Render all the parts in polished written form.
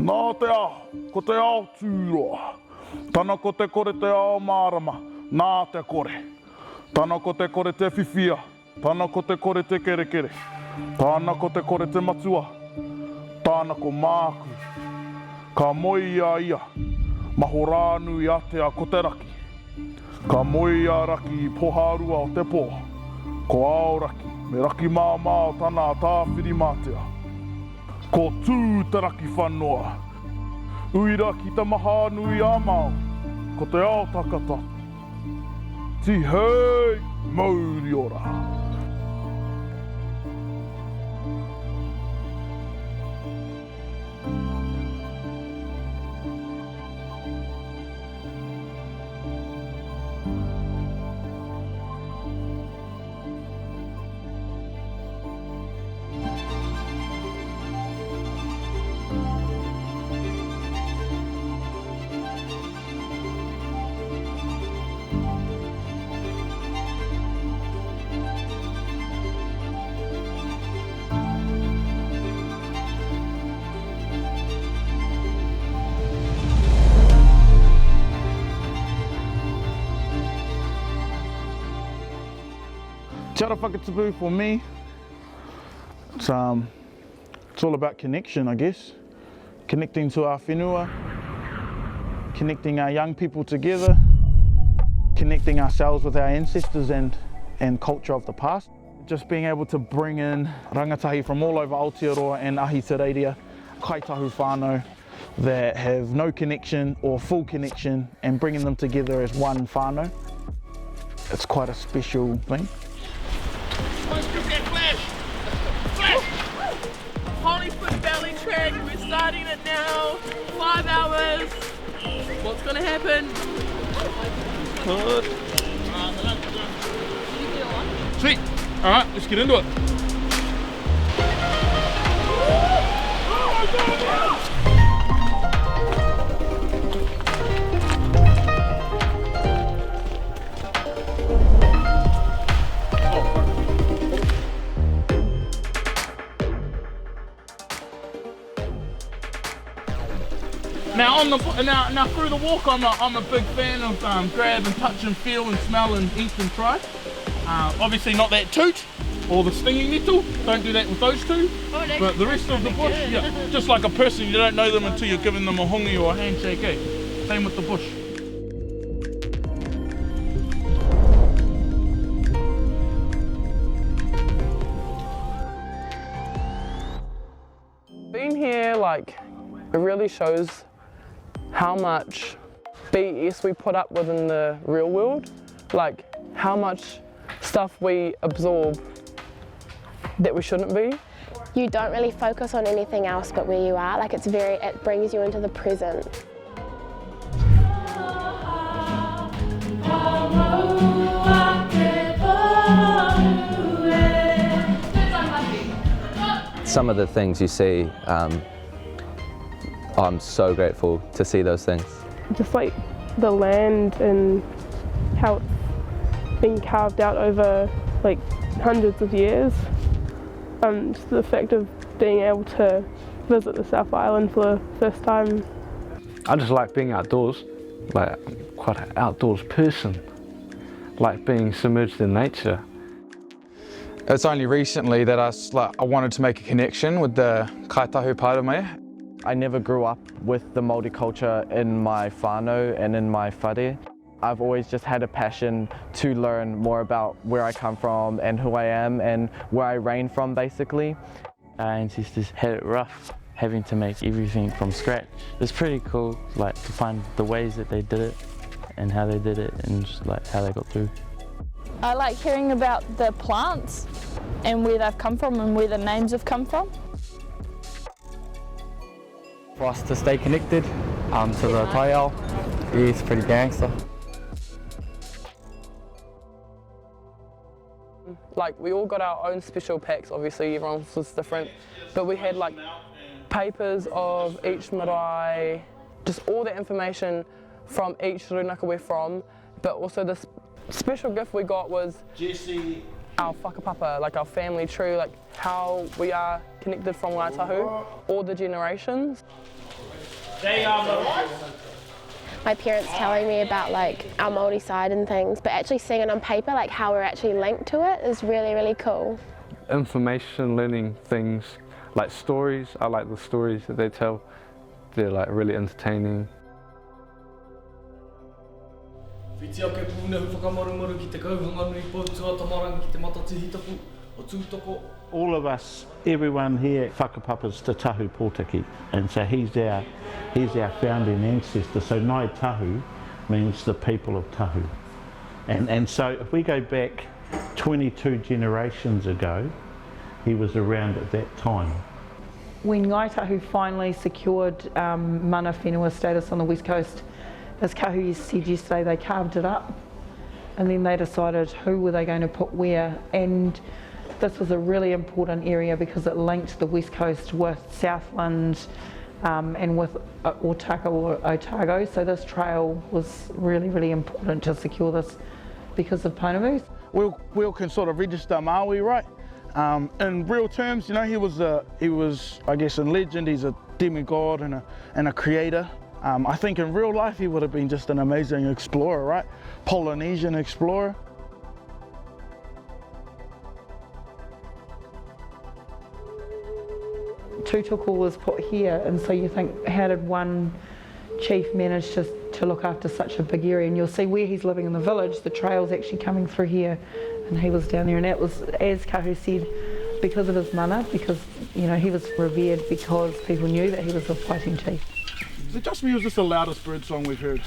Nā te ao, ko te ao tūroa. Tana ko te kore te ao mārama, nā te kore. Tana ko te kore te whiwhia, tana ko te kore te kerekere. Tana ko te kore te matua, tana ko māku. Ka moi ia, maho rānui atea ko te raki. Ka moi raki I poharua o te pō. Ko ao raki, me raki māmā o tana tāwhiri mātea. Ko tū te raki whannoa. Uira ki te maha nui a māo, ko te ao takata. Ti hei mauri ora. Te ara Whakatipu for me, it's all about connection, I guess. Connecting to our whenua, connecting our young people together, connecting ourselves with our ancestors and culture of the past. Just being able to bring in rangatahi from all over Aotearoa and Ahitereiria, kaitahu whānau that have no connection or full connection and bringing them together as one whānau. It's quite a special thing. Hollywood Valley Track, we're starting it now, 5 hours. What's gonna happen? Good. Sweet. All right, let's get into it. Now through the walk, I'm a big fan of grab and touch and feel and smell and eat and try. Obviously not that toot or the stinging nettle. Don't do that with those two. Oh, but the rest of the bush, yeah, just like a person, you don't know them until you're giving them a hongi or a handshake. Eh? Same with the bush. Being here, like, it really shows how much BS we put up with in the real world, like how much stuff we absorb that we shouldn't be. You don't really focus on anything else but where you are, like it brings you into the present. Some of the things you see, I'm so grateful to see those things. Just like the land and how it's been carved out over like hundreds of years. Just the fact of being able to visit the South Island for the first time. I just like being outdoors, like I'm quite an outdoors person, like being submerged in nature. It's only recently that I wanted to make a connection with the kaitahu part of me. I never grew up with the Māori culture in my whānau and in my whare. I've always just had a passion to learn more about where I come from and who I am and where I reign from, basically. Our ancestors had it rough, having to make everything from scratch. It's pretty cool, like, to find the ways that they did it and how they did it and just like how they got through. I like hearing about the plants and where they've come from and where the names have come from. For us to stay connected to the taiao, it's pretty gangster. Like, we all got our own special packs, obviously everyone's was different, but we had like papers of each marae, just all the information from each rūnaka we're from, but also this special gift we got was our whakapapa, like our family tree, like how we are connected from Ngāi Tahu, all the generations. My parents telling me about like our Māori side and things, but actually seeing it on paper, like how we're actually linked to it, is really, really cool. Information, learning things, like stories. I like the stories that they tell. They're like really entertaining. All of us, everyone here, whakapapas te tahu pōtaki, and so he's our founding ancestor. So Nai Tahu means the people of Tahu. And so if we go back 22 generations ago, he was around at that time. When Ngai Tahu finally secured mana whenua status on the west coast, as Kahu said yesterday, they carved it up and then they decided who were they going to put where, and this was a really important area because it linked the west coast with Southland and with Otaka or Otago, so this trail was really, really important to secure this because of Pounamu. We all can sort of register Maui, right? In real terms, you know, he was, I guess, in legend, he's a demigod and a creator. I think in real life he would have been just an amazing explorer, right? Polynesian explorer. Tutuko was put here, and so you think, how did one chief manage to look after such a big area? And you'll see where he's living in the village, the trail's actually coming through here, and he was down there, and that was, as Kahu said, because of his mana, because, you know, he was revered because people knew that he was a fighting chief. Is it just me or is this the loudest bird song we've heard?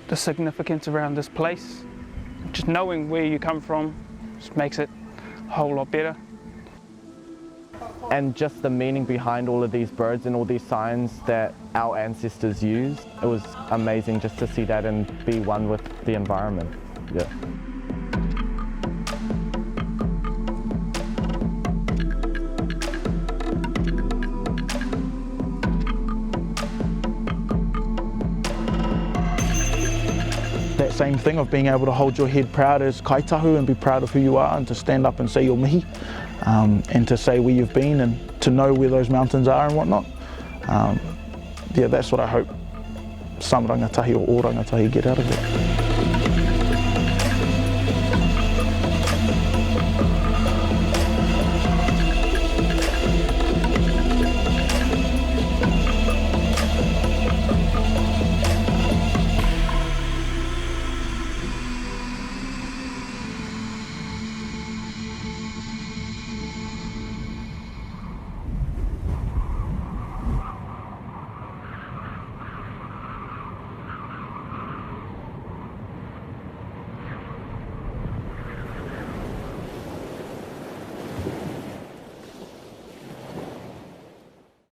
The significance around this place, just knowing where you come from, just makes it a whole lot better. And just the meaning behind all of these birds and all these signs that our ancestors used, it was amazing just to see that and be one with the environment. Yeah. That same thing of being able to hold your head proud as kaitahu and be proud of who you are, and to stand up and say your mihi, and to say where you've been and to know where those mountains are and whatnot. Yeah, that's what I hope some rangatahi or all rangatahi get out of it.